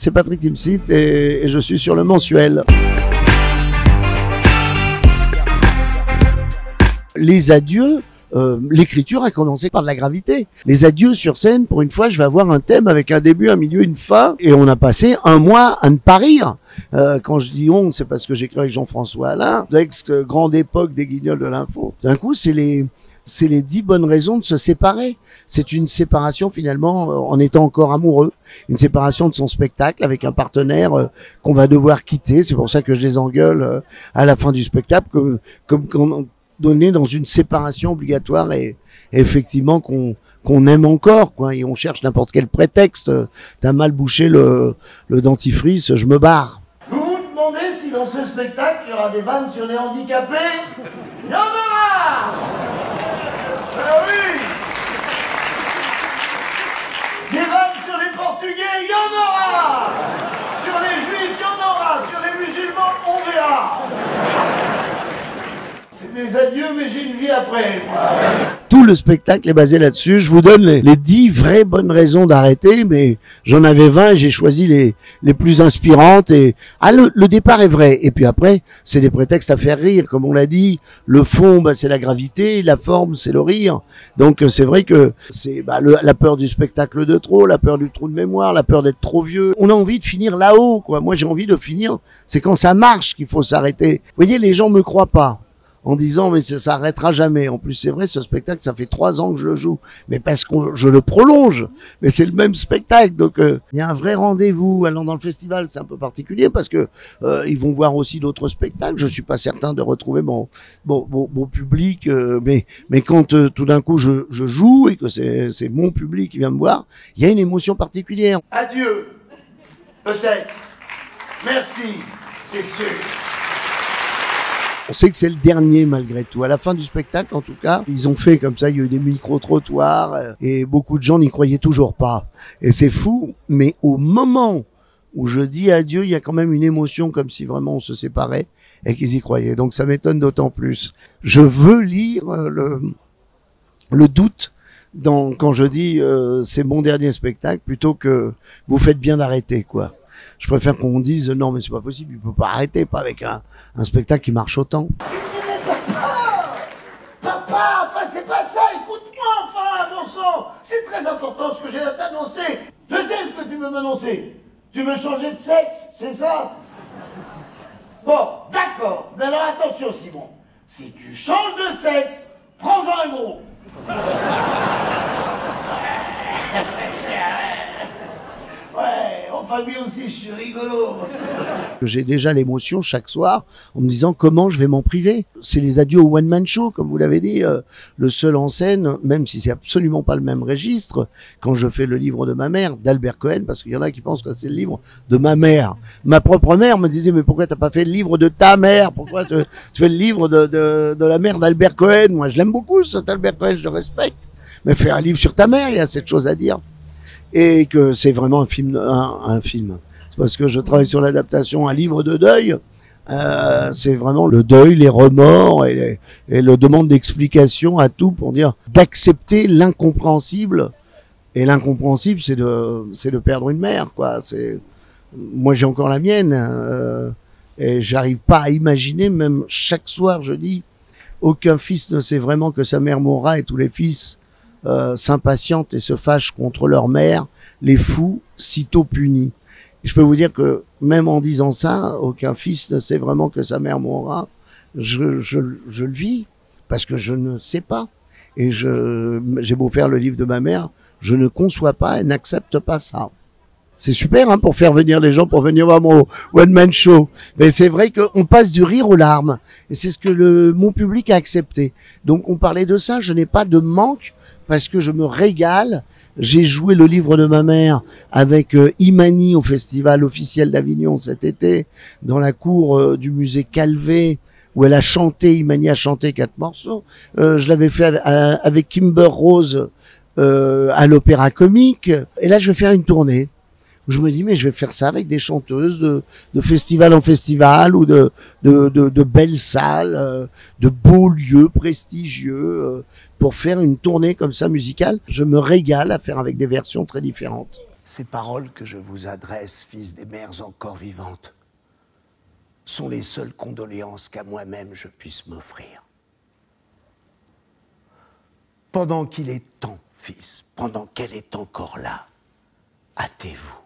C'est Patrick Timsit et je suis sur le mensuel. Les adieux, l'écriture a commencé par de la gravité. Les adieux sur scène, pour une fois, je vais avoir un thème avec un début, un milieu, une fin. Et on a passé un mois à ne pas rire. Quand je dis on, c'est parce que j'écris avec Jean-François Alain, ex-grande époque des Guignols de l'info. D'un coup, c'est les 10 bonnes raisons de se séparer. C'est une séparation finalement en étant encore amoureux, une séparation de son spectacle avec un partenaire qu'on va devoir quitter. C'est pour ça que je les engueule à la fin du spectacle, comme donné dans une séparation obligatoire et effectivement qu'on aime encore, quoi. Et on cherche n'importe quel prétexte. T'as mal bouché le dentifrice, je me barre. Vous vous demandez si dans ce spectacle il y aura des vannes sur les handicapés? Il y en aura! Ah oui! Des vannes sur les Portugais, il y en aura! Sur les Juifs, il y en aura! Sur les musulmans, on verra! C'est mes adieux, mais j'ai une vie après. Tout le spectacle est basé là-dessus. Je vous donne les 10 vraies bonnes raisons d'arrêter, mais j'en avais 20 et j'ai choisi les plus inspirantes. Et le départ est vrai. Et puis après, c'est des prétextes à faire rire, comme on l'a dit. Le fond, c'est la gravité. La forme, c'est le rire. Donc c'est vrai que c'est la peur du spectacle de trop, la peur du trou de mémoire, la peur d'être trop vieux. On a envie de finir là-haut, quoi. Moi, j'ai envie de finir. C'est quand ça marche qu'il faut s'arrêter. Vous voyez, les gens me croient pas. En disant mais ça s'arrêtera jamais. En plus c'est vrai, ce spectacle ça fait 3 ans que je le joue, mais parce que je le prolonge, mais c'est le même spectacle. Donc il y a un vrai rendez-vous allant dans le festival. C'est un peu particulier parce que ils vont voir aussi d'autres spectacles. Je suis pas certain de retrouver mon public, mais quand tout d'un coup je joue et que c'est mon public qui vient me voir, il y a une émotion particulière. Adieu, peut-être, merci, c'est sûr. On sait que c'est le dernier malgré tout. À la fin du spectacle, en tout cas, ils ont fait comme ça, il y a eu des micro-trottoirs et beaucoup de gens n'y croyaient toujours pas. Et c'est fou, mais au moment où je dis adieu, il y a quand même une émotion comme si vraiment on se séparait et qu'ils y croyaient. Donc ça m'étonne d'autant plus. Je veux lire le doute quand je dis c'est mon dernier spectacle plutôt que vous faites bien d'arrêter, quoi. Je préfère qu'on dise non mais c'est pas possible, il peut pas arrêter, pas avec un spectacle qui marche autant. Papa, enfin c'est pas ça, écoute-moi enfin, bon sang, c'est très important ce que j'ai à t'annoncer. Je sais ce que tu veux m'annoncer. Tu veux changer de sexe, c'est ça? Bon, d'accord, mais alors attention Simon, si tu changes de sexe, prends-en un gros. Ouais, en famille aussi, je suis rigolo. J'ai déjà l'émotion chaque soir en me disant comment je vais m'en priver. C'est les adieux au one-man show, comme vous l'avez dit, le seul en scène, même si c'est absolument pas le même registre, quand je fais le livre de ma mère, d'Albert Cohen, parce qu'il y en a qui pensent que c'est le livre de ma mère. Ma propre mère me disait, mais pourquoi t'as pas fait le livre de ta mère? Pourquoi tu fais le livre de la mère d'Albert Cohen? Moi, je l'aime beaucoup, cet Albert Cohen, je le respecte. Mais fais un livre sur ta mère, il y a cette chose à dire. Et que c'est vraiment un film. C'est parce que je travaille sur l'adaptation, un livre de deuil. C'est vraiment le deuil, les remords et le demande d'explication à tout pour dire d'accepter l'incompréhensible. Et l'incompréhensible, c'est de perdre une mère, quoi. Moi, j'ai encore la mienne. Et j'arrive pas à imaginer, même chaque soir, je dis, aucun fils ne sait vraiment que sa mère mourra et tous les fils s'impatientent et se fâchent contre leur mère, les fous sitôt punis. Et je peux vous dire que même en disant ça, aucun fils ne sait vraiment que sa mère mourra. Je le vis parce que je ne sais pas. Et j'ai beau faire le livre de ma mère, je ne conçois pas et n'accepte pas ça. C'est super hein, pour faire venir les gens, pour venir voir mon one-man show. Mais c'est vrai qu'on passe du rire aux larmes. Et c'est ce que mon public a accepté. Donc on parlait de ça, je n'ai pas de manque parce que je me régale. J'ai joué le livre de ma mère avec Imani au Festival officiel d'Avignon cet été, dans la cour du musée Calvé, où elle a chanté, Imani a chanté 4 morceaux. Je l'avais fait avec Kimber Rose à l'Opéra Comique. Et là, je vais faire une tournée. Je me dis, mais je vais faire ça avec des chanteuses de festival en festival ou de belles salles, de beaux lieux prestigieux pour faire une tournée comme ça musicale. Je me régale à faire avec des versions très différentes. Ces paroles que je vous adresse, fils des mères encore vivantes, sont les seules condoléances qu'à moi-même je puisse m'offrir. Pendant qu'il est temps, fils, pendant qu'elle est encore là, hâtez-vous.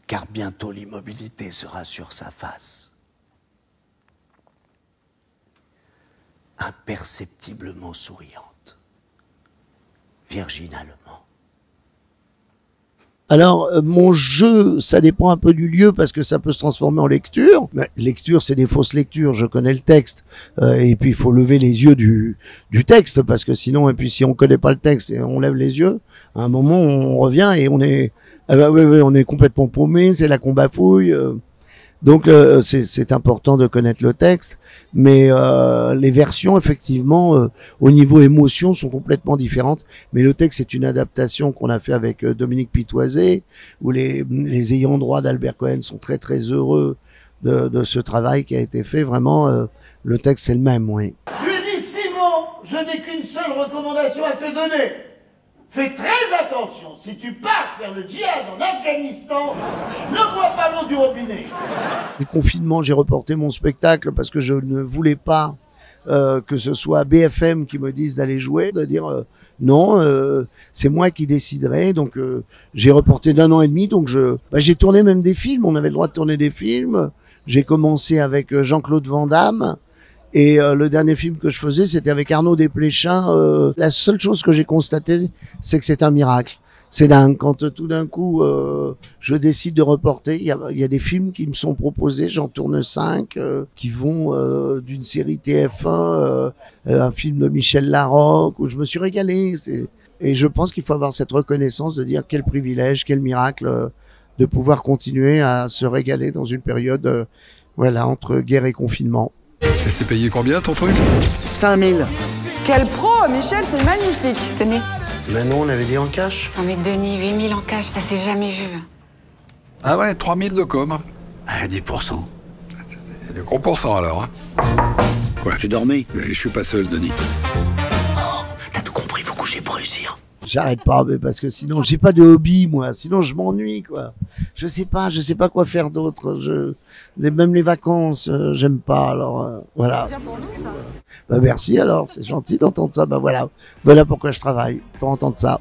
Car bientôt l'immobilité sera sur sa face. Imperceptiblement souriante, virginalement. Alors, mon jeu, ça dépend un peu du lieu parce que ça peut se transformer en lecture. Mais lecture, c'est des fausses lectures. Je connais le texte. Et puis, il faut lever les yeux du texte parce que sinon, et puis si on connaît pas le texte et on lève les yeux, à un moment, on revient et on est, on est complètement paumé. C'est là qu'on bafouille. Donc, c'est important de connaître le texte. Mais les versions, effectivement, au niveau émotion, sont complètement différentes. Mais le texte, c'est une adaptation qu'on a fait avec Dominique Pitoisé, où les ayants droit d'Albert Cohen sont très très heureux de ce travail qui a été fait. Vraiment, le texte, c'est le même, oui. Je lui ai dit, Simon, je n'ai qu'une seule recommandation à te donner. Fais très attention, si tu pars faire le djihad en Afghanistan, ne bois pas l'eau du robinet. Le confinement, j'ai reporté mon spectacle parce que je ne voulais pas que ce soit BFM qui me dise d'aller jouer, de dire non, c'est moi qui déciderai. Donc j'ai reporté d'1 an et demi. Donc j'ai tourné même des films. On avait le droit de tourner des films. J'ai commencé avec Jean-Claude Van Damme. Et le dernier film que je faisais, c'était avec Arnaud Desplechin. La seule chose que j'ai constatée, c'est que c'est un miracle. C'est dingue. Quand tout d'un coup, je décide de reporter, il y a des films qui me sont proposés, j'en tourne 5, qui vont d'une série TF1, un film de Michel Larocque, où je me suis régalé. Et je pense qu'il faut avoir cette reconnaissance de dire quel privilège, quel miracle de pouvoir continuer à se régaler dans une période voilà, entre guerre et confinement. Et c'est payé combien ton truc? 5000. Quel pro, Michel, c'est magnifique. Tenez. Mais non, on avait dit en cash. Non mais Denis, 8000 en cash, ça s'est jamais vu. Ah ouais, 3000 de com. À 10%. Le gros pourcent alors. Hein. Quoi? Tu dormais? Mais je suis pas seul, Denis. Oh, t'as tout compris, faut coucher pour réussir. J'arrête pas, mais parce que sinon, j'ai pas de hobby, moi. Sinon, je m'ennuie, quoi. Je sais pas quoi faire d'autre. Même les vacances, j'aime pas, alors, voilà. Bien pour nous, ça. Bah, merci, alors, c'est gentil d'entendre ça. Bah, voilà pourquoi je travaille, pour entendre ça.